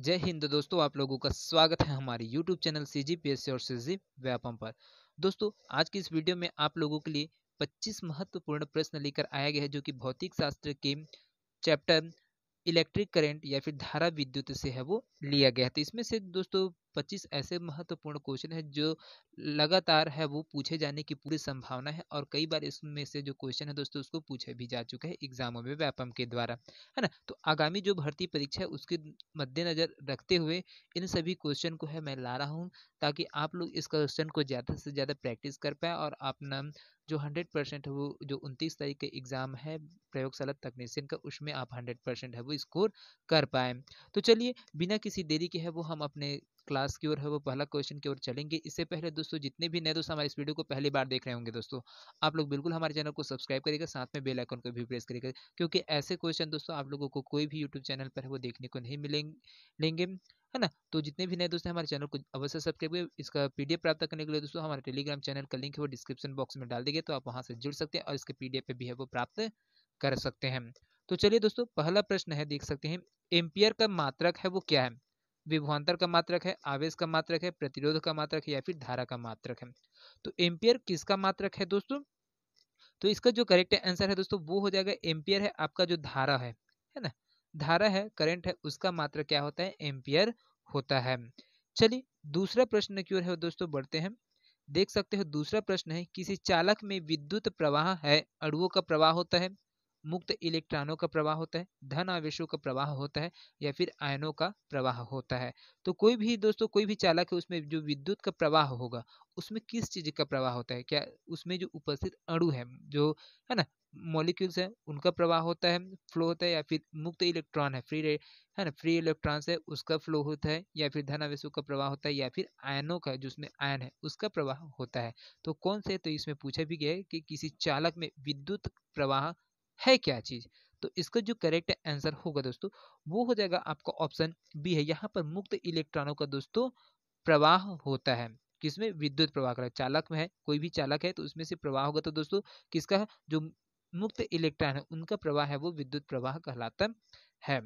जय हिंद दोस्तों, आप लोगों का स्वागत है हमारे YouTube चैनल CGPSC और CG व्यापम पर। दोस्तों, आज की इस वीडियो में आप लोगों के लिए 25 महत्वपूर्ण प्रश्न लेकर आया गया है, जो कि भौतिक शास्त्र के चैप्टर इलेक्ट्रिक करंट या फिर धारा विद्युत से है वो लिया गया है। तो इसमें से दोस्तों 25 ऐसे महत्वपूर्ण क्वेश्चन है जो लगातार है वो पूछे जाने की पूरी संभावना है, और कई बार इसमें से जो क्वेश्चन है दोस्तों उसको पूछे भी जा चुके हैं एग्जामों में व्यापम के द्वारा, है ना। तो आगामी जो भर्ती परीक्षा है उसके मद्देनजर रखते हुए इन सभी क्वेश्चन को है मैं ला रहा हूँ, ताकि आप लोग इस क्वेश्चन को ज़्यादा से ज़्यादा प्रैक्टिस कर पाए और अपना जो 100% है वो जो 29 तारीख के एग्जाम है प्रयोगशाला तकनीशियन का, उसमें आप 100% है वो स्कोर कर पाए। तो चलिए बिना किसी देरी के है वो हम अपने क्लास की ओर है वो पहला क्वेश्चन की ओर चलेंगे। इससे पहले दोस्तों जितने भी नए दोस्त हमारे इस वीडियो को पहली बार देख रहे होंगे दोस्तों, आप लोग बिल्कुल हमारे चैनल को सब्सक्राइब करिएगा, साथ में बेल आइकन को भी प्रेस करिएगा, क्योंकि ऐसे क्वेश्चन दोस्तों आप लोगों को कोई भी यूट्यूब चैनल पर है वो देखने को नहीं मिलेंगे, है ना। तो जितने भी नए दोस्त हैं हमारे चैनल को अवश्य सब्सक्राइब करिए। इसका पीडीएफ प्राप्त करने के लिए दोस्तों हमारे टेलीग्राम चैनल का लिंक है वो डिस्क्रिप्शन बॉक्स में डाल देंगे, तो आप वहां से जुड़ सकते हैं और इसके पीडीएफ पे भी है वो प्राप्त कर सकते हैं। तो चलिए दोस्तों पहला प्रश्न है, देख सकते हैं एम्पियर का मात्रक है वो क्या है। विभवांतर का मात्रक है, आवेश का मात्रक है, प्रतिरोध का मात्रक है या फिर धारा का मात्रक है। तो एम्पियर किसका मात्रक है दोस्तों? तो इसका जो करेक्ट आंसर है दोस्तों वो हो जाएगा एम्पियर है आपका जो धारा है ना। धारा है, करंट है, उसका मात्रक क्या होता है? एम्पियर होता है। चलिए दूसरा प्रश्न की ओर है दोस्तों बढ़ते हैं। देख सकते हो दूसरा प्रश्न है, किसी चालक में विद्युत प्रवाह है, अणुओं का प्रवाह होता है, मुक्त इलेक्ट्रॉनों का प्रवाह होता है, धन आवेशों का प्रवाह होता है या फिर आयनों का प्रवाह होता है। तो कोई भी दोस्तों कोई भी चालक है उसमें जो विद्युत का प्रवाह होगा उसमें किस चीज का प्रवाह होता है? क्या उसमें जो उपस्थित अणु है, जो है ना मॉलिक्यूल्स है, उनका प्रवाह होता है, फ्लो होता है, या फिर मुक्त इलेक्ट्रॉन है, है ना, फ्री इलेक्ट्रॉन्स है उसका फ्लो होता है, या फिर धन आवेशों का प्रवाह होता है, या फिर आयनों का जिसमें आयन है उसका प्रवाह होता है। तो कौन से? तो इसमें पूछा भी गया है कि किसी चालक में विद्युत प्रवाह है क्या चीज। तो इसका जो करेक्ट आंसर होगा दोस्तों वो हो जाएगा आपका ऑप्शन बी है। यहाँ पर मुक्त इलेक्ट्रॉनों का दोस्तों प्रवाह होता है। किसमें? विद्युत प्रवाह का। चालक में है, कोई भी चालक है तो उसमें से प्रवाह होगा, तो दोस्तों किसका है? जो मुक्त इलेक्ट्रॉन है उनका प्रवाह है वो विद्युत प्रवाह कहलाता है।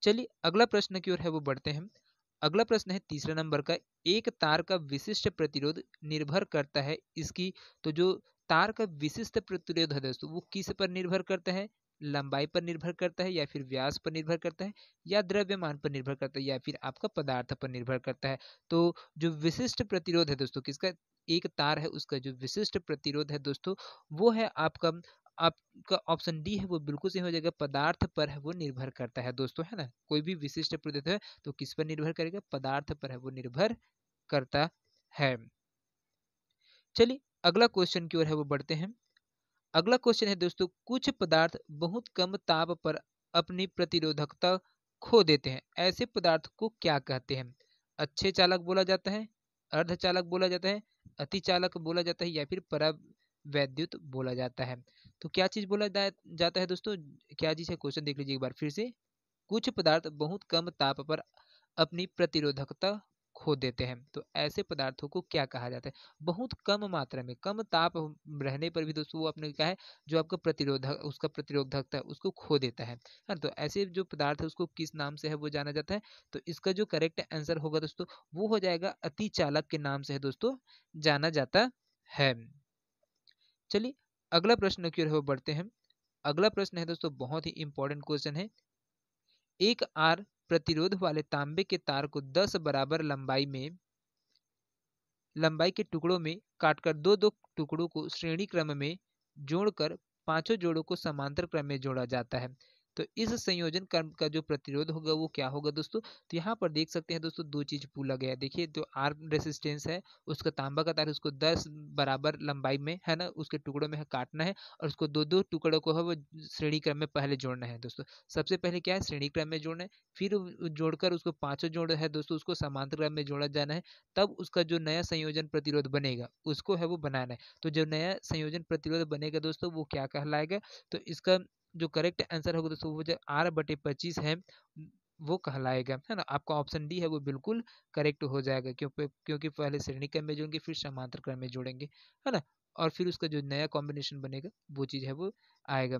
चलिए अगला प्रश्न की ओर है वो बढ़ते हैं। अगला प्रश्न है तीसरा नंबर का, एक तार का विशिष्ट प्रतिरोध निर्भर करता है इसकी। तो जो तार का विशिष्ट प्रतिरोध है दोस्तों वो किस पर निर्भर करता है? लंबाई पर निर्भर करता है, या फिर व्यास पर निर्भर करता है, या द्रव्यमान पर निर्भर करता है, या फिर आपका पदार्थ पर निर्भर करता है। तो जो विशिष्ट प्रतिरोध है दोस्तों किसका? एक तार है उसका जो विशिष्ट प्रतिरोध है दोस्तों वो है आपका ऑप्शन डी है वो बिल्कुल सही हो जाएगा, पदार्थ पर है वो निर्भर करता है दोस्तों, है ना। कोई भी विशिष्ट प्रतिरोध है तो किस पर निर्भर करेगा? पदार्थ पर है वो निर्भर करता है। चलिए अगला क्वेश्चन की ओर है वो बढ़ते हैं। अगला क्वेश्चन है दोस्तों, कुछ पदार्थ बहुत कम ताप पर अपनी प्रतिरोधकता खो देते हैं, ऐसे पदार्थ को क्या कहते हैं? अच्छे चालक बोला जाता है, अर्धचालक बोला जाता है, अति चालक बोला जाता है, या फिर परावैद्युत बोला जाता है। तो क्या चीज बोला जाता है दोस्तों? क्या चीज है? क्वेश्चन देख लीजिए एक बार फिर से। कुछ पदार्थ बहुत कम ताप पर अपनी प्रतिरोधकता खो देते हैं, तो ऐसे पदार्थों को क्या कहा जाता है? बहुत कम मात्रा में कम ताप रहने पर भी दोस्तों वो अपने क्या है, जो आपका प्रतिरोधक उसका प्रतिरोधकता है उसको खो देता है ना। तो ऐसे जो पदार्थ है उसको किस नाम से है वो जाना जाता है? तो इसका जो करेक्ट आंसर होगा दोस्तों वो हो जाएगा अति चालक के नाम से है दोस्तों जाना जाता है। चलिए अगला प्रश्न की ओर वो बढ़ते हैं। अगला प्रश्न है दोस्तों बहुत ही इंपॉर्टेंट क्वेश्चन है। एक आर प्रतिरोध वाले तांबे के तार को 10 बराबर लंबाई के टुकड़ों में काटकर दो दो टुकड़ों को श्रेणी क्रम में जोड़कर पांचों जोड़ों को समांतर क्रम में जोड़ा जाता है। तो इस संयोजन क्रम का जो प्रतिरोध होगा वो क्या होगा दोस्तों? तो यहाँ पर देख सकते हैं दोस्तों दो चीज बोला गया है। देखिए जो आर रेसिस्टेंस है उसका तांबा का तार है, उसको 10 बराबर लंबाई में है ना उसके टुकड़ों में काटना है, और उसको दो दो टुकड़ों को है वो श्रेणी क्रम में पहले जोड़ना है दोस्तों। सबसे पहले क्या है? श्रेणी क्रम में जोड़ना है, फिर जोड़कर उसको पांचों जोड़ है दोस्तों उसको समांतर क्रम में जोड़ा जाना है, तब उसका जो नया संयोजन प्रतिरोध बनेगा उसको है वो बनाना है। तो जो नया संयोजन प्रतिरोध बनेगा दोस्तों वो क्या कहलाएगा? तो इसका जो करेक्ट आंसर होगा दोस्तों वो जो R/25 है वो कहलाएगा, है ना। आपका ऑप्शन डी है वो बिल्कुल करेक्ट हो जाएगा, क्योंकि पहले श्रेणी क्रम में जोड़ेंगे फिर समांतर क्रम में जोड़ेंगे, है ना, और फिर उसका जो नया कॉम्बिनेशन बनेगा वो चीज है वो आएगा।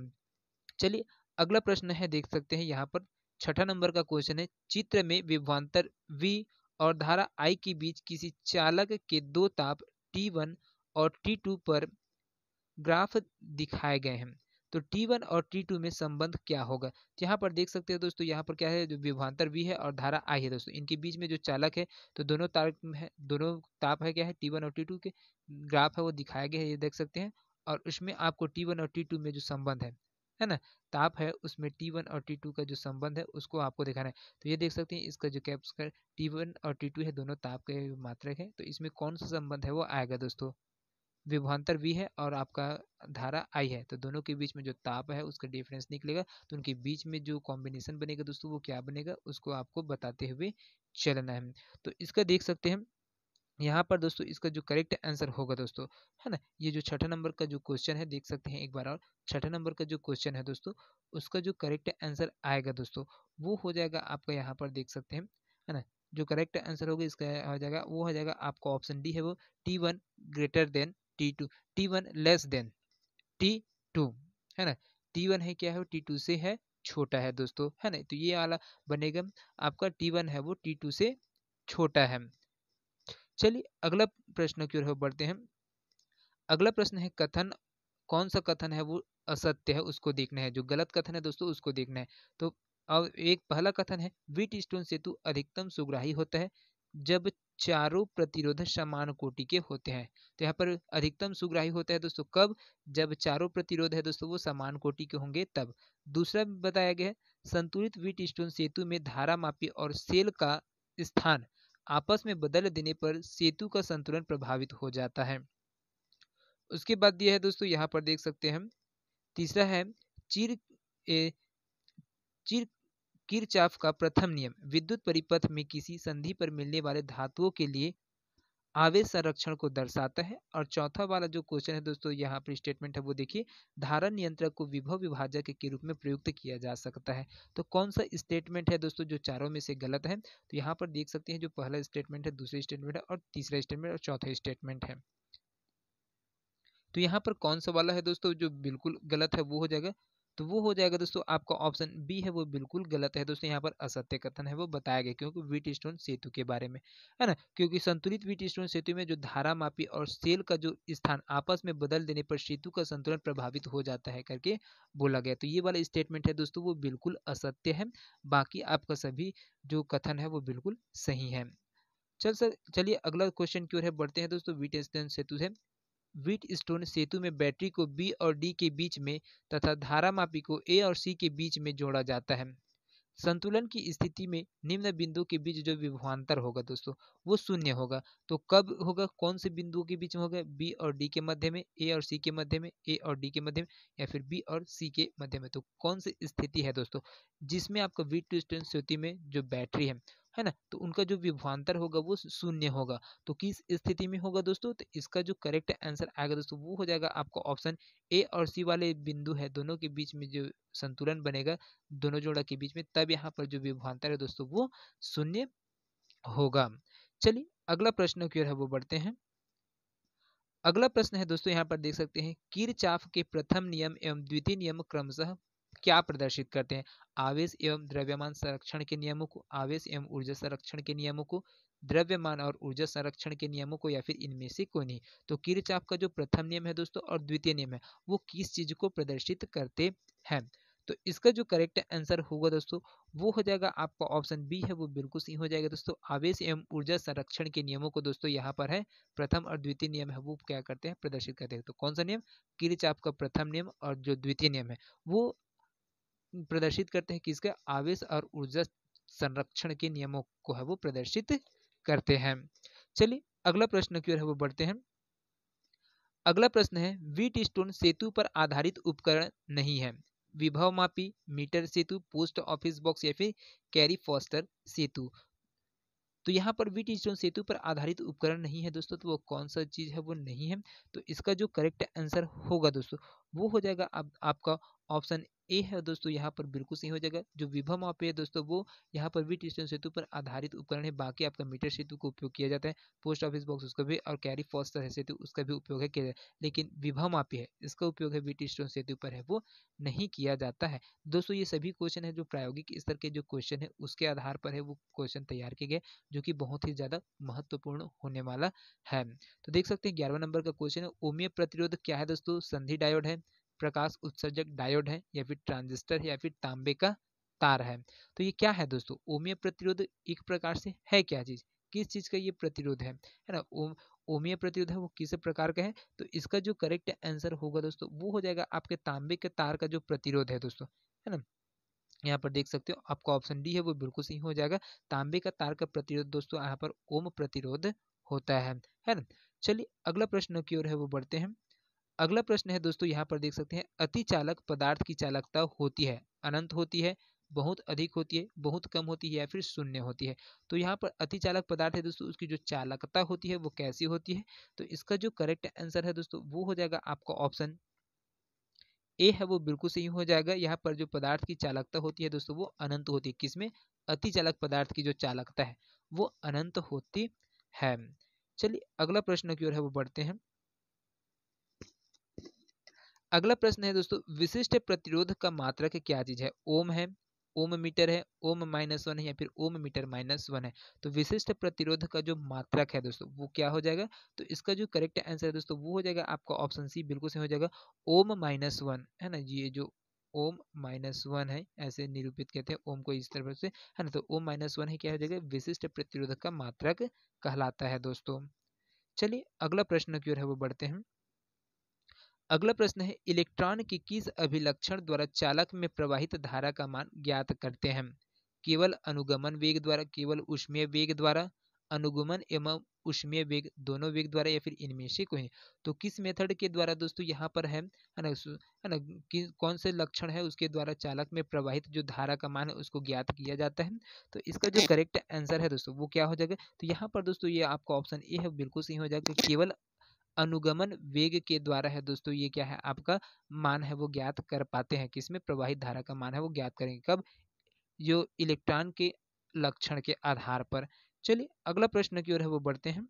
चलिए अगला प्रश्न है, देख सकते हैं यहाँ पर छठा नंबर का क्वेश्चन है, चित्र में विभवांतर V और धारा I के बीच किसी चालक के दो ताप T1 और T2 पर ग्राफ दिखाए गए हैं, तो T1 और T2 में संबंध क्या होगा। तो यहाँ पर देख सकते हो दोस्तों, यहाँ पर क्या है, जो विभवांतर V है और धारा I है दोस्तों, इनके बीच में जो चालक है, तो दोनों ताप है, दोनों ताप है क्या है, T1 और T2 के ग्राफ है वो दिखाया गया है, ये देख सकते हैं। और उसमें आपको T1 और T2 में जो संबंध है ना, ताप है उसमें T1 और T2 का जो संबंध है उसको आपको दिखाना है। तो ये देख सकते हैं, इसका जो कैप्स T1 और T2 है, दोनों ताप के मात्रक है, तो इसमें कौन सा संबंध है वो आएगा दोस्तों, विभवांतर V है और आपका धारा I है, तो दोनों के बीच में जो ताप है उसका डिफरेंस निकलेगा, तो उनके बीच में जो कॉम्बिनेशन बनेगा दोस्तों वो क्या बनेगा, उसको आपको बताते हुए चलना है। तो इसका देख सकते हैं यहाँ पर दोस्तों, इसका जो करेक्ट आंसर होगा दोस्तों, है ना, ये जो छठा नंबर का जो क्वेश्चन है, देख सकते हैं एक बार और, छठा नंबर का जो क्वेश्चन है दोस्तों, उसका जो करेक्ट आंसर आएगा दोस्तों वो हो जाएगा आपका, यहाँ पर देख सकते हैं, है ना, जो करेक्ट आंसर होगा इसका हो जाएगा, वो हो जाएगा आपका ऑप्शन डी है, वो T1 greater than T2, T1 less than T2, है ना, T1 है क्या है, T2 से है छोटा है दोस्तों, है ना, तो ये वाला बनेगा आपका, T1 है वो T2 से छोटा है। चलिए अगला प्रश्न की ओर बढ़ते हैं। अगला प्रश्न है, कथन, कौन सा कथन है वो असत्य है उसको देखना है, जो गलत कथन है दोस्तों उसको देखना है। तो अब एक पहला कथन है, व्हीटस्टोन सेतु अधिकतम सुग्राही होता है जब चारों प्रतिरोध समान कोटि के होते हैं। तो यहाँ पर अधिकतम सुग्राही होता है दोस्तों कब, जब चारों प्रतिरोध है दोस्तों वो समान कोटि के होंगे तब। दूसरा बताया गया है, संतुलित व्हीटस्टोन सेतु में धारा मापी और सेल का स्थान आपस में बदल देने पर सेतु का संतुलन प्रभावित हो जाता है। उसके बाद दिया है दोस्तों, यहाँ पर देख सकते हैं हम, तीसरा है, चिर ए, चिर किरचॉफ का प्रथम नियम विद्युत परिपथ में किसी संधि पर मिलने वाले धातुओं के लिए आवेश संरक्षण को दर्शाता है। और चौथा वाला जो क्वेश्चन है दोस्तों, यहाँ पर स्टेटमेंट है वो देखिए, धारा नियंत्रक को विभव विभाजक के रूप में प्रयुक्त किया जा सकता है। तो कौन सा स्टेटमेंट है दोस्तों जो चारों में से गलत है, तो यहाँ पर देख सकते हैं, जो पहला स्टेटमेंट है, दूसरा स्टेटमेंट है और तीसरा स्टेटमेंट और चौथा स्टेटमेंट है। तो यहाँ पर कौन सा वाला है दोस्तों जो बिल्कुल गलत है वो हो जाएगा, तो वो हो जाएगा दोस्तों आपका ऑप्शन बी है वो बिल्कुल गलत है दोस्तों। यहाँ पर असत्य कथन है वो बताया गया, क्योंकि व्हीटस्टोन सेतु के बारे में, है ना, क्योंकि संतुलित व्हीटस्टोन सेतु में जो धारा मापी और सेल का जो स्थान आपस में बदल देने पर सेतु का संतुलन प्रभावित हो जाता है करके बोला गया। तो ये वाला स्टेटमेंट है दोस्तों वो बिल्कुल असत्य है, बाकी आपका सभी जो कथन है वो बिल्कुल सही है। चलिए अगला क्वेश्चन की ओर है बढ़ते हैं दोस्तों। व्हीटस्टोन सेतु है, व्हीटस्टोन सेतु में बैटरी को बी और डी के बीच में तथा धारामापी को ए और सी के बीच में जोड़ा जाता है। संतुलन की स्थिति में निम्न बिंदु के बीच जो विभवांतर होगा दोस्तों वो शून्य होगा। तो कब होगा, कौन से बिंदुओं के बीच में होगा, बी और डी के मध्य में, ए और सी के मध्य में, ए और डी के मध्य में, या फिर बी और सी के मध्य में। तो कौन सी स्थिति है दोस्तों जिसमें आपका व्हीटस्टोन सेतु में जो बैटरी है ना, तो उनका जो विभवांतर होगा वो शून्य होगा। तो किस स्थिति में होगा दोस्तों, तो इसका जो करेक्ट आंसर आएगा दोस्तों वो हो जाएगा आपका ऑप्शन ए और सी वाले बिंदु है, दोनों के बीच में जो संतुलन बनेगा दोनों जोड़ा के बीच में, तब यहाँ पर जो विभवांतर है दोस्तों वो शून्य होगा। चलिए अगला प्रश्न की ओर है वो बढ़ते हैं। अगला प्रश्न है दोस्तों, यहाँ पर देख सकते हैं, किरचॉफ के प्रथम नियम एवं द्वितीय नियम क्रमशः क्या प्रदर्शित करते हैं। आवेश एवं द्रव्यमान संरक्षण के नियमों को, आवेश एवं ऊर्जा संरक्षण के नियमों को, द्रव्यमान और ऊर्जा संरक्षण के नियमों को, या फिर इनमें से कोई नहीं। तो किरचॉफ का जो प्रथम नियम है दोस्तों और द्वितीय नियम है वो किस चीज को प्रदर्शित करते हैं। तो इसका जो करेक्ट आंसर होगा दोस्तों वो हो जाएगा आपका ऑप्शन बी है वो बिल्कुल सही हो जाएगा दोस्तों। आवेश एवं ऊर्जा संरक्षण के नियमों को दोस्तों यहाँ पर है प्रथम और द्वितीय नियम है वो क्या करते हैं, प्रदर्शित करते हैं। तो कौन सा नियम, किरचॉफ का प्रथम नियम और जो द्वितीय नियम है वो प्रदर्शित करते हैं किसका, आवेश और ऊर्जा संरक्षण के नियमों को है वो प्रदर्शित करते हैं। चलिए अगला प्रश्न की ओर है वो बढ़ते हैं। अगला प्रश्न है, व्हीटस्टोन सेतु पर आधारित उपकरण नहीं है। विभव मापी, मीटर सेतु, पोस्ट ऑफिस बॉक्स, या फिर कैरी फॉस्टर सेतु। तो यहाँ पर व्हीटस्टोन सेतु पर आधारित उपकरण नहीं है दोस्तों, तो वो कौन सा चीज है वो नहीं है। तो इसका जो करेक्ट आंसर होगा दोस्तों वो हो जाएगा आपका ऑप्शन ए है दोस्तों यहाँ पर बिल्कुल सही हो जाएगा। जो विभव मापी है दोस्तों वो यहाँ पर व्हीटस्टोन सेतु पर आधारित उपकरण है, बाकी आपका मीटर सेतु का उपयोग किया जाता है, पोस्ट ऑफिस बॉक्स उसका भी, और कैरी फॉस्टर है सेतु उसका भी उपयोग है किया जाता है, लेकिन विभव मापी है इसका उपयोग है व्हीटस्टोन सेतु पर है वो नहीं किया जाता है। दोस्तों ये सभी क्वेश्चन है जो प्रायोगिक स्तर के जो क्वेश्चन है उसके आधार पर है वो क्वेश्चन तैयार किए गए, जो कि बहुत ही ज्यादा महत्वपूर्ण होने वाला है। तो देख सकते हैं 11वां नंबर का क्वेश्चन है, ओमीय प्रतिरोध क्या है दोस्तों? संधि डायोड है, प्रकाश उत्सर्जक डायोड है, या फिर ट्रांजिस्टर है, या फिर तांबे का तार है। तो ये क्या है दोस्तों? ओमीय प्रतिरोध एक प्रकार से है क्या चीज, किस चीज का ये प्रतिरोध है ना? ओमीय प्रतिरोध है वो किस प्रकार का है? तो इसका जो करेक्ट आंसर होगा दोस्तों वो हो जाएगा आपके तांबे के तार का जो प्रतिरोध है दोस्तों, है ना। यहाँ पर देख सकते हो आपका ऑप्शन डी है वो बिल्कुल सही हो जाएगा। तांबे का तार का प्रतिरोध दोस्तों यहाँ पर ओम प्रतिरोध होता है ना। चलिए अगला प्रश्न की ओर है वो बढ़ते हैं। अगला प्रश्न है दोस्तों, यहाँ पर देख सकते हैं अतिचालक पदार्थ की चालकता होती है, अनंत होती है, बहुत अधिक होती है, बहुत कम होती है, या फिर शून्य होती है। तो यहाँ पर अतिचालक पदार्थ है दोस्तों उसकी जो चालकता होती है वो कैसी होती है? तो इसका जो करेक्ट आंसर है दोस्तों वो हो जाएगा आपका ऑप्शन ए है वो बिल्कुल सही हो जाएगा। यहाँ पर जो पदार्थ की चालकता होती है दोस्तों वो अनंत होती है, किसमें? अतिचालक पदार्थ की जो चालकता है वो अनंत होती है। चलिए अगला प्रश्न की ओर है वो बढ़ते हैं। अगला प्रश्न है दोस्तों, विशिष्ट प्रतिरोध का मात्रक क्या चीज है? ओम है, ओम मीटर है, ओम -1 है, या फिर ओम मीटर -1 है। तो विशिष्ट प्रतिरोध का जो मात्रक है दोस्तों वो क्या हो जाएगा? तो इसका जो करेक्ट आंसर है दोस्तों वो हो जाएगा आपका ऑप्शन सी बिल्कुल सही हो जाएगा, ओम -1 है ना। ये जो ओम -1 है ऐसे निरूपित कहते हैं ओम को इस तरह से, है ना। तो ओम -1 है क्या हो जाएगा? विशिष्ट प्रतिरोध का मात्रक कहलाता है दोस्तों। चलिए अगला प्रश्न की ओर है वो बढ़ते हैं। अगला प्रश्न है, इलेक्ट्रॉन की किस अभिलक्षण द्वारा चालक में प्रवाहित धारा का मान ज्ञात करते हैं? केवल अनुगमन वेग द्वारा, केवल ऊष्मीय वेग द्वारा, अनुगमन एवं ऊष्मीय वेग दोनों वेग द्वारा, या फिर इनमें से कोई? तो किस मेथड के द्वारा दोस्तों यहाँ पर है ना, है ना, कौन से लक्षण है उसके द्वारा चालक में प्रवाहित जो धारा का मान है उसको ज्ञात किया जाता है? तो इसका जो करेक्ट आंसर है दोस्तों वो क्या हो जाएगा? तो यहाँ पर दोस्तों ये आपका ऑप्शन ए है बिल्कुल सही हो जाएगा, केवल अनुगमन वेग के द्वारा है दोस्तों ये क्या है आपका मान है वो ज्ञात कर पाते हैं, किसमें? प्रवाहित धारा का मान है वो ज्ञात करेंगे कब? जो इलेक्ट्रॉन के लक्षण के आधार पर। चलिए अगला प्रश्न की ओर है वो बढ़ते हैं।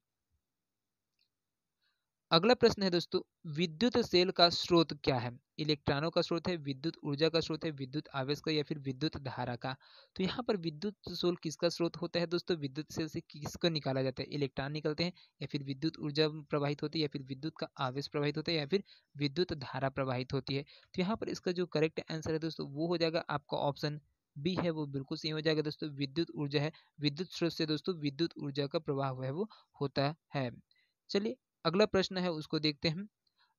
अगला प्रश्न है दोस्तों, विद्युत सेल का स्रोत क्या है? इलेक्ट्रॉनों का स्रोत है, विद्युत ऊर्जा का स्रोत है, विद्युत आवेश का, या फिर विद्युत धारा का? तो यहाँ पर विद्युत सेल किसका स्रोत होता है दोस्तों? विद्युत सेल से किसको निकाला जाता है? इलेक्ट्रॉन निकलते हैं, या फिर विद्युत ऊर्जा प्रवाहित होती है, या फिर विद्युत का आवेश प्रवाहित होता है, या फिर विद्युत धारा प्रवाहित होती है? तो यहाँ पर इसका जो करेक्ट आंसर है दोस्तों वो हो जाएगा आपका ऑप्शन बी है वो बिल्कुल सही हो जाएगा दोस्तों, विद्युत ऊर्जा है। विद्युत स्रोत से दोस्तों विद्युत ऊर्जा का प्रवाह है वो होता है। चलिए अगला प्रश्न है उसको देखते हैं।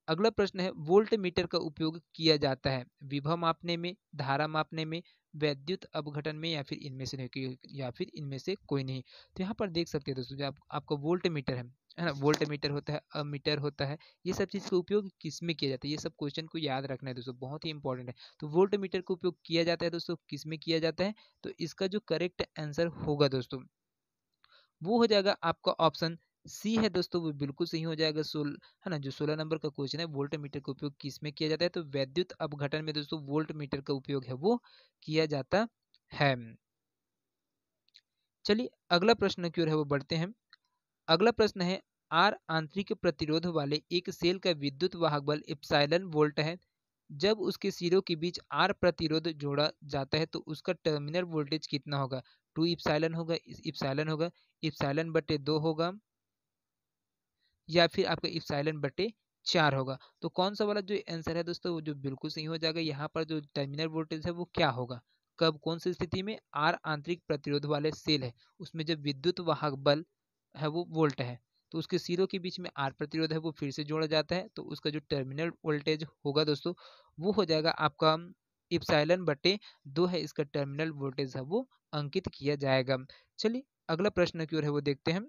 अगला प्रश्न है, वोल्ट मीटर का उपयोग किया जाता है विभव मापने में, धारा मापने में, वैद्युत अपघटन में, या फिर इनमें से नहीं, या फिर इनमें से कोई नहीं? तो यहाँ पर देख सकते हैं दोस्तों जो आपका वोल्ट मीटर है ना, वोल्ट मीटर होता है, अमीटर होता है, ये सब चीज का उपयोग किस में किया जाता है? ये सब क्वेश्चन को याद रखना है दोस्तों, बहुत ही इंपॉर्टेंट है। तो वोल्ट मीटर का उपयोग किया जाता है दोस्तों किस में किया जाता है? तो इसका जो करेक्ट आंसर होगा दोस्तों वो हो जाएगा आपका ऑप्शन सी है दोस्तों, वो बिल्कुल सही हो जाएगा। है ना, जो 16 नंबर का क्वेश्चन है, वोल्ट मीटर का उपयोग किस में किया जाता है? तो वैद्युत अपघटन में दोस्तों वोल्ट मीटर का उपयोग है वो किया जाता है। चलिए अगला प्रश्न की ओर है वो बढ़ते हैं। अगला प्रश्न है, आर आंतरिक प्रतिरोध वाले एक सेल का विद्युत वाहक बल इप्सिलॉन वोल्ट है। जब उसके सिरों के बीच आर प्रतिरोध जोड़ा जाता है तो उसका टर्मिनल वोल्टेज कितना होगा? 2 इप्सिलॉन होगा, इप्सिलॉन होगा, इप्सिलॉन बटे 2 होगा, या फिर आपका इप्सिलॉन बटे 4 होगा? तो कौन सा वाला जो आंसर है दोस्तों वो जो बिल्कुल सही हो जाएगा, यहाँ पर जो टर्मिनल वोल्टेज है वो क्या होगा? कब, कौन सी स्थिति में? आर आंतरिक प्रतिरोध वाले सेल है उसमें जब विद्युत वाहक बल है वो वोल्ट है, तो उसके सिरों के बीच में आर प्रतिरोध है वो फिर से जोड़ा जाता है, तो उसका जो टर्मिनल वोल्टेज होगा दोस्तों वो हो जाएगा आपका इप्सिलॉन बटे 2 है, इसका टर्मिनल वोल्टेज है वो अंकित किया जाएगा। चलिए अगला प्रश्न की ओर है वो देखते हैं।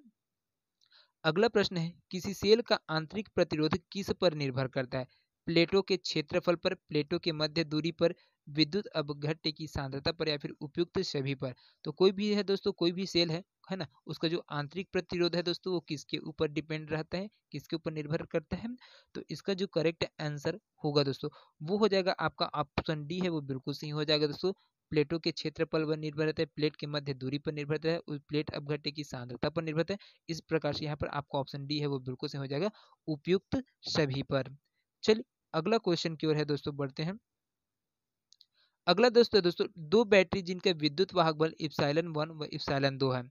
अगला प्रश्न है, किसी सेल का आंतरिक प्रतिरोध किस पर निर्भर करता है? प्लेटों के क्षेत्रफल पर, प्लेटों के मध्य दूरी पर, विद्युत अपघट्य की सांद्रता पर या फिर उपयुक्त सभी पर। तो कोई भी है दोस्तों, कोई भी सेल है ना, उसका जो आंतरिक प्रतिरोध है दोस्तों वो किसके ऊपर डिपेंड रहता है, किसके ऊपर निर्भर करता है। तो इसका जो करेक्ट आंसर होगा दोस्तों वो हो जाएगा आपका ऑप्शन डी है, वो बिल्कुल सही हो जाएगा दोस्तों। प्लेटों के क्षेत्रफल पर निर्भर रहता है, प्लेट के मध्य दूरी पर निर्भर रहता है, उस प्लेट अपघट्य की सांद्रता पर निर्भर रहता है। इस प्रकार से यहाँ पर आपका ऑप्शन डी है वो बिल्कुल सही हो जाएगा, उपयुक्त सभी पर। चलिए अगला क्वेश्चन की ओर है दोस्तों बढ़ते हैं। अगला दोस्तों दो बैटरी जिनका विद्युत वाहक बल इप्सिलॉन 1 व इप्सिलॉन 2 है,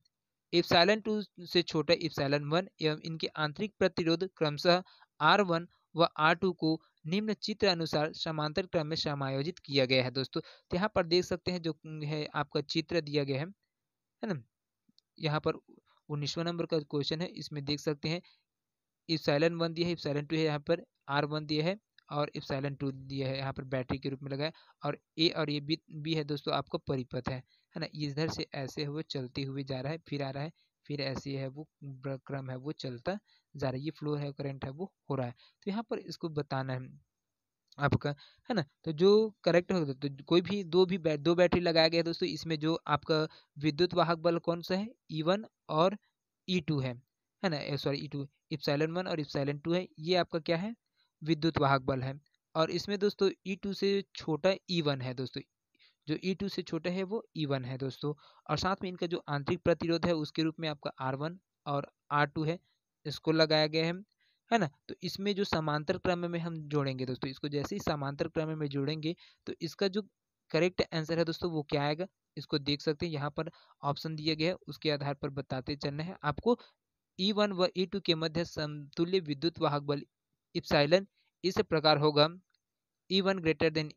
इप्सिलॉन 2 से छोटा इप्सिलॉन 1 एवं इनके आंतरिक प्रतिरोध क्रमशः R1 व R2 को निम्न चित्र अनुसार समांतर क्रम में समायोजित किया गया है दोस्तों। तो यहाँ पर देख सकते हैं जो है आपका चित्र दिया गया है ना। यहाँ पर 19वां नंबर का क्वेश्चन है, इसमें देख सकते हैं इप्सिलॉन 1 दिया है, इप्सिलॉन 2 है, यहाँ पर R1 दिया है और इप्सिलॉन 2 दिया है, यहाँ पर बैटरी के रूप में लगाया। और ए और ये बी है दोस्तों आपका परिपथ है ना। इधर से ऐसे हुए चलते हुए जा रहा है, फिर आ रहा है, फिर ऐसे है वो क्रम है वो चलता जा रहा है, ये फ्लो है करंट है वो हो रहा है। तो यहाँ पर इसको बताना है आपका, है ना। तो जो करेक्ट होगा तो कोई भी दो बैटरी लगाया गया है दोस्तों, इसमें जो आपका विद्युत वाहक बल कौन सा है, E1 और E2 है ना, सॉरी E2, इप्सिलॉन 1 और इप्सिलॉन 2 है, ये आपका क्या है, विद्युत वाहक बल है। और इसमें दोस्तों E2 से छोटा E1 है दोस्तों, जो E2 से छोटा है वो E1 है दोस्तों। और साथ में इनका जो आंतरिक प्रतिरोध है उसके रूप में आपका R1 और R2 है, इसको लगाया गया है ना। तो इसमें जो समांतर क्रम में हम जोड़ेंगे दोस्तों, इसको जैसे ही समांतर क्रम में जोड़ेंगे तो इसका जो करेक्ट आंसर है दोस्तों वो क्या आएगा, इसको देख सकते हैं यहाँ पर ऑप्शन दिया गया है, उसके आधार पर बताते चलना है आपको। E1 व E2 के मध्य समतुल्य विद्युत वाहक बल इप्सिलॉन इस प्रकार होगा, E1 ग्रेटर देन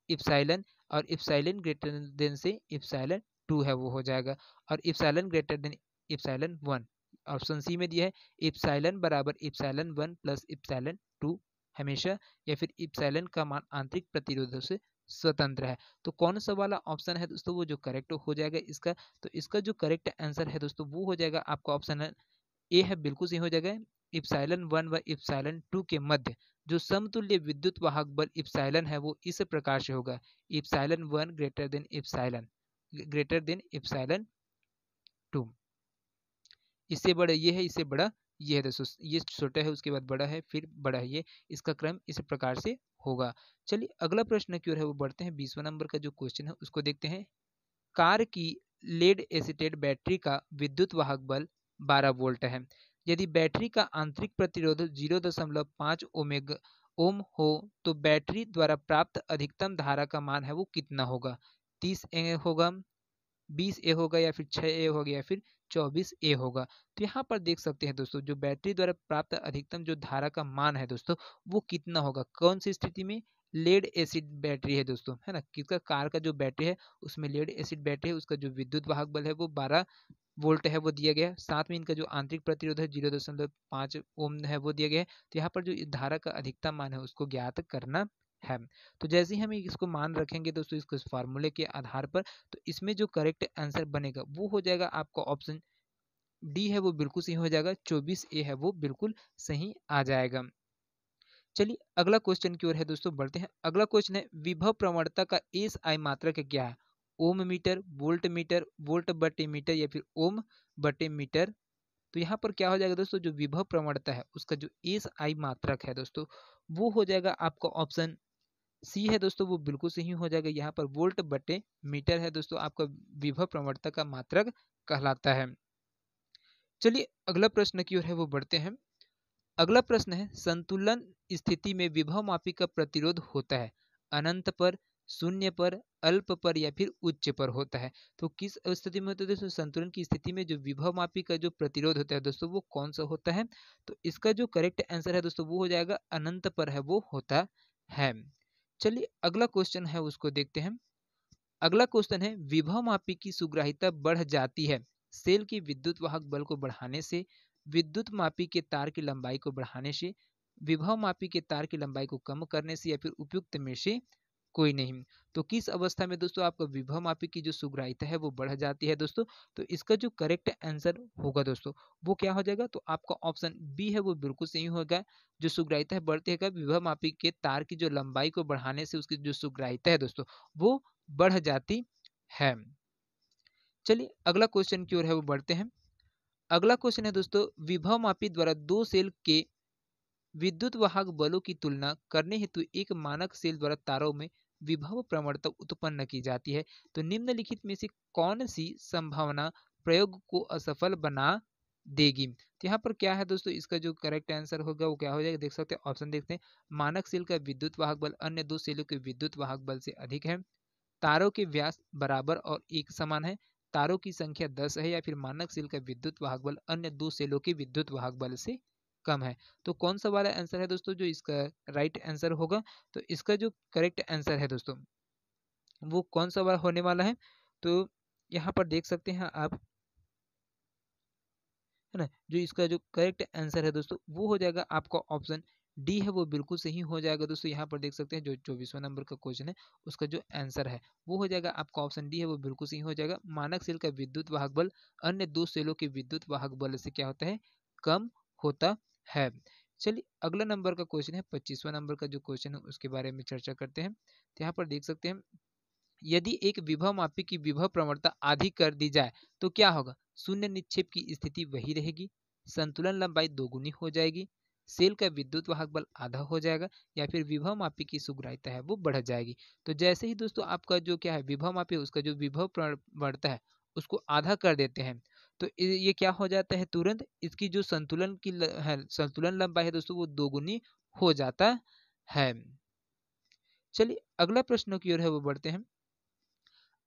इप्सिलॉन और इप्सिलॉन ग्रेटर देन से इप्सिलॉन 2 है वो हो जाएगा, और epsilon greater than epsilon 1। Option C में दिया है इप्सिलॉन बराबर इप्सिलॉन 1 प्लस इप्सिलॉन 2 हमेशा, या फिर इप्सिलॉन का मान आंतरिक प्रतिरोध से स्वतंत्र है। तो कौन सा वाला ऑप्शन है दोस्तों वो जो करेक्ट हो जाएगा इसका, तो इसका जो करेक्ट आंसर है दोस्तों वो हो जाएगा आपका ऑप्शन ए है, बिल्कुल सही हो जाएगा। इप्सिलॉन 1 व इप्सिलॉन 2 के मध्य जो समतुल्य विद्युत वाहक बल इप्सिलॉन है वो इस प्रकार से होगा, इप्सिलॉन 1 ग्रेटर देन इप्सिलॉन 2। इससे बड़ा ये है, इससे बड़ा ये है दोस्तों, ये छोटा है उसके बाद बड़ा है फिर बड़ा है, ये इसका क्रम इस प्रकार से होगा। चलिए अगला प्रश्न की ओर है वो बढ़ते हैं। 20वां नंबर का जो क्वेश्चन है उसको देखते हैं। कार की लेड एसिटेड बैटरी का विद्युत वाहक बल 12 वोल्ट है। यदि बैटरी का आंतरिक प्रतिरोध 0.5 ओम हो तो बैटरी द्वारा प्राप्त अधिकतम धारा का मान है वो कितना होगा, 30 ए होगा, 20 ए होगा, या फिर 6 ए होगा, या फिर 24 ए होगा। तो यहाँ पर देख सकते हैं दोस्तों जो बैटरी द्वारा प्राप्त अधिकतम जो धारा का मान है दोस्तों वो कितना होगा, कौन सी स्थिति में, लेड एसिड बैटरी है दोस्तों, है ना, किसका, कार का जो बैटरी है उसमें लेड एसिड बैटरी है, उसका जो विद्युत वाहक बल है वो 12 वोल्ट है वो दिया गया है, साथ में इनका जो आंतरिक प्रतिरोध है 0.5 ओम है वो दिया गया है। तो यहाँ पर जो धारा का अधिकतम मान है उसको ज्ञात करना है। तो जैसे ही हम इसको मान रखेंगे दोस्तों इसको इस फार्मूले के आधार पर, तो इसमें जो करेक्ट आंसर बनेगा वो हो जाएगा आपका ऑप्शन डी है वो बिल्कुल सही हो जाएगा, 24 ए है वो बिल्कुल सही आ जाएगा। चलिए अगला क्वेश्चन की ओर है दोस्तों बढ़ते हैं। अगला क्वेश्चन है विभव प्रवणता का एस आई मात्रक क्या है, ओम मीटर, वोल्ट बटे मीटर, या फिर ओम बटे मीटर। तो यहाँ पर क्या हो जाएगा दोस्तों, जो विभव प्रवणता है उसका जो एस आई मात्रक है दोस्तों वो हो जाएगा आपका ऑप्शन सी है दोस्तों, वो बिल्कुल सही हो जाएगा। यहाँ पर वोल्ट बटे मीटर है दोस्तों आपका विभव प्रवणता का मात्रक कहलाता है। चलिए अगला प्रश्न की ओर है वो बढ़ते हैं। अगला प्रश्न है संतुलन स्थिति में विभव मापी का प्रतिरोध होता है अनंत पर, शून्य पर, अल्प पर, या फिर उच्च पर होता है। तो किस स्थिति में होता है दोस्तों, संतुलन की स्थिति में जो विभव मापी का जो प्रतिरोध होता है दोस्तों वो कौन सा होता है, तो इसका जो करेक्ट आंसर है दोस्तों वो हो जाएगा अनंत पर है वो होता है। चलिए अगला क्वेश्चन है उसको देखते हैं। अगला क्वेश्चन है विभव मापी की सुग्राहिता बढ़ जाती है सेल की विद्युत वाहक बल को बढ़ाने से, विद्युत मापी के तार की लंबाई को बढ़ाने से, विभव मापी के तार की लंबाई को कम करने से, या फिर उपयुक्त में से कोई नहीं। तो किस अवस्था में दोस्तों आपका विभव मापी की जो सुग्राहिता है वो बढ़ जाती है दोस्तों? तो इसका जो करेक्ट आंसर होगा दोस्तों वो क्या हो जाएगा? तो आपका ऑप्शन बी है वो बिल्कुल सही होगा। जो सुग्राहिता है बढ़ती है विभव मापी के तार की जो लंबाई को बढ़ाने से उसकी जो सुग्राहिता है दोस्तों वो बढ़ जाती है। चलिए अगला क्वेश्चन की ओर है वो बढ़ते हैं। अगला क्वेश्चन है दोस्तों, विभव मापी द्वारा दो सेल के विद्युत वाहक बलों की तुलना करने हेतु एक मानक सेल द्वारा तारों में विभव प्रवणता उत्पन्न की जाती है। तो निम्नलिखित में से कौन सी संभावना प्रयोग को असफल बना देगी? तो यहाँ पर क्या है दोस्तों, इसका जो करेक्ट आंसर होगा वो क्या हो जाएगा? देख सकते हैं, ऑप्शन देखते हैं। मानक सेल का विद्युत वाहक बल अन्य दो सेलों के विद्युत वाहक बल से अधिक है, तारों के व्यास बराबर और एक समान है, तारों की संख्या 10 है, या फिर मानक सेल का विद्युत वाहक बल अन्य दो सेलों के विद्युत वाहक बल से कम है। तो कौन सा वाला आंसर है दोस्तों जो इसका राइट आंसर होगा? तो इसका जो करेक्ट आंसर है दोस्तों वो कौन सा वाला होने वाला है? तो यहाँ पर देख सकते हैं आप, है ना, जो इसका जो करेक्ट आंसर है दोस्तों वो हो जाएगा आपका ऑप्शन डी है वो बिल्कुल सही हो जाएगा दोस्तों। यहाँ पर देख सकते हैं जो 24वां नंबर का क्वेश्चन है उसका जो आंसर है वो हो जाएगा आपका ऑप्शन डी है वो बिल्कुल सही हो जाएगा। मानक सेल का विद्युत वाहक बल अन्य दो सेलों के विद्युत वाहक बल से क्या होता है? कम होता है। चलिए अगला नंबर का क्वेश्चन है 25वां नंबर का जो क्वेश्चन है उसके बारे में चर्चा करते हैं। तो यहाँ पर देख सकते हैं, यदि एक विभव मापी की विभव प्रवणता आधी कर दी जाए तो क्या होगा? शून्य निक्षेप की स्थिति वही रहेगी, संतुलन लंबाई दोगुनी हो जाएगी, सेल का विद्युत वाहक बल आधा हो जाएगा, या फिर विभव मापी की सुग्राहिता है वो बढ़ जाएगी। तो जैसे ही दोस्तों आपका जो क्या है विभव मापी उसका जो विभव प्रवणता है उसको आधा कर देते हैं तो ये क्या हो जाता है? तुरंत इसकी जो संतुलन की है संतुलन लंबाई है दोस्तों वो दोगुनी हो जाता है। चलिए अगला प्रश्न की ओर है वो बढ़ते हैं।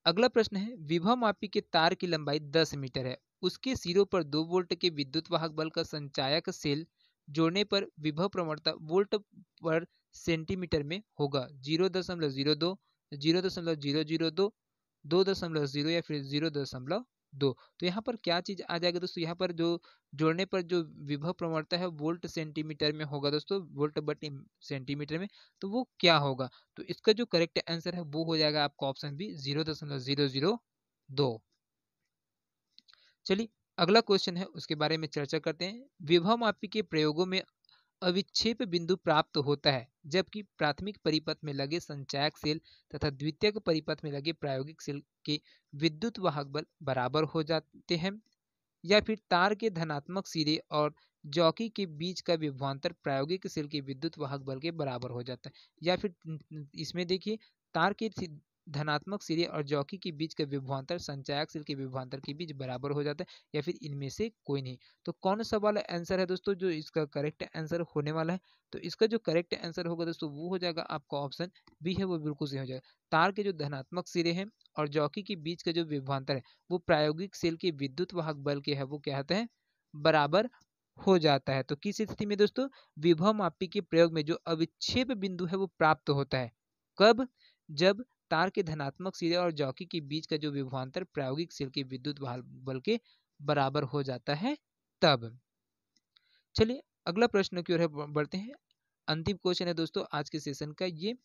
अगला प्रश्न है, विभव मापी के तार की लंबाई 10 मीटर है, उसके सिरों पर 2 वोल्ट के विद्युत वाहक बल का संचायक सेल जोड़ने पर विभव प्रवणता वोल्ट पर सेंटीमीटर में होगा 0.02, 0.002, 2.0 या फिर 0.2। तो यहाँ पर क्या चीज आ जाएगा दोस्तों? यहाँ पर जो जोड़ने पर जो विभव प्रवणता है वोल्ट सेंटीमीटर में होगा दोस्तों, वोल्ट बटे सेंटीमीटर में। तो वो क्या होगा? तो इसका जो करेक्ट आंसर है वो हो जाएगा आपका ऑप्शन बी 0.002। चलिए अगला क्वेश्चन है उसके बारे में चर्चा करते हैं। विभव मापी के प्रयोगों में अविक्षेप बिंदु प्राप्त होता है जबकि प्राथमिक परिपथ में लगे संचायक सेल तथा द्वितीयक परिपथ में लगे प्रायोगिक सेल के विद्युत वाहक बल बराबर हो जाते हैं, या फिर तार के धनात्मक सिरे और जॉकी के बीच का विभवांतर प्रायोगिक सेल के विद्युत वाहक बल के बराबर हो जाता है, या फिर इसमें देखिए तार के धनात्मक सिरे और जॉकी के बीच का विभवांतर संचायक सेल के विभवांतर के बीच बराबर हो जाता है, या फिर इनमें से कोई नहीं। तो कौन सा वाला आंसर है दोस्तों जो इसका करेक्ट आंसर होने वाला है? तो इसका जो करेक्ट आंसर होगा दोस्तों वो हो जाएगा आपका ऑप्शन बी है वो बिल्कुल सही हो जाएगा। तार के जो धनात्मक सिरे हैं और जॉकी के बीच का जो विभवांतर है वो प्रायोगिक सेल के विद्युत वाहक बल के है वो क्या होता है? बराबर हो जाता है। तो किस स्थिति में दोस्तों? विभव मापी के प्रयोग में जो अविक्षेप बिंदु है वो प्राप्त होता है। कब? जब तार के धनात्मक सिरे और जॉकी के बीच का जो विभवांतर प्रायोगिक सेल के विद्युत वाहक बल के बराबर हो जाता है तब। चलिए अगला प्रश्न की ओर बढ़ते हैं। अंतिम क्वेश्चन है दोस्तों आज के सेशन का। ये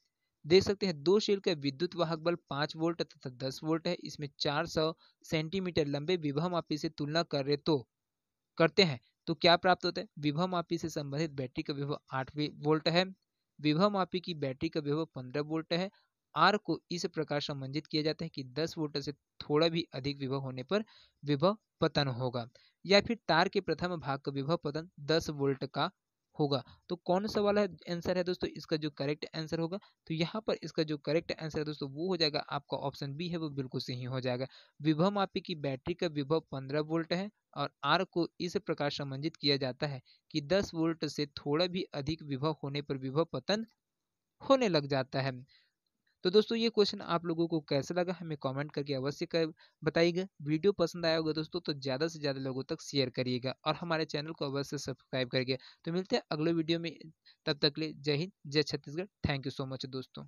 देख सकते हैं, दो शेल का विद्युत वाहक बल 5 वोल्ट तथा 10 वोल्ट है। इसमें 400 सेंटीमीटर लंबे विभव मापी से तुलना करते हैं तो क्या प्राप्त होता है? विभव मापी से संबंधित बैटरी का विभव 8 वोल्ट है, विभव मापी की बैटरी का विभव 15 वोल्ट है। आर को इस प्रकार संबंधित किया जाता है कि 10 वोल्ट से थोड़ा भी अधिक विभव होने पर विभव पतन होगा, या फिर तार के प्रथम भाग का विभव पतन 10 वोल्ट का होगा। तो कौन सा वाला आंसर है दोस्तों इसका जो करेक्ट आंसर होगा? तो यहाँ पर इसका जो करेक्ट आंसर है दोस्तों वो हो जाएगा आपका ऑप्शन बी है वो बिल्कुल सही हो जाएगा। विभव मापी की बैटरी का विभव 15 वोल्ट है और आर को इस प्रकार संबंधित किया जाता है कि 10 वोल्ट से थोड़ा भी अधिक विभव होने पर विभव पतन होने लग जाता है। तो दोस्तों ये क्वेश्चन आप लोगों को कैसा लगा हमें कमेंट करके अवश्य बताइएगा। वीडियो पसंद आया होगा दोस्तों तो ज़्यादा से ज़्यादा लोगों तक शेयर करिएगा और हमारे चैनल को अवश्य सब्सक्राइब करिएगा। तो मिलते हैं अगले वीडियो में, तब तक के लिए जय हिंद जय Chhattisgarh. Thank you so much दोस्तों।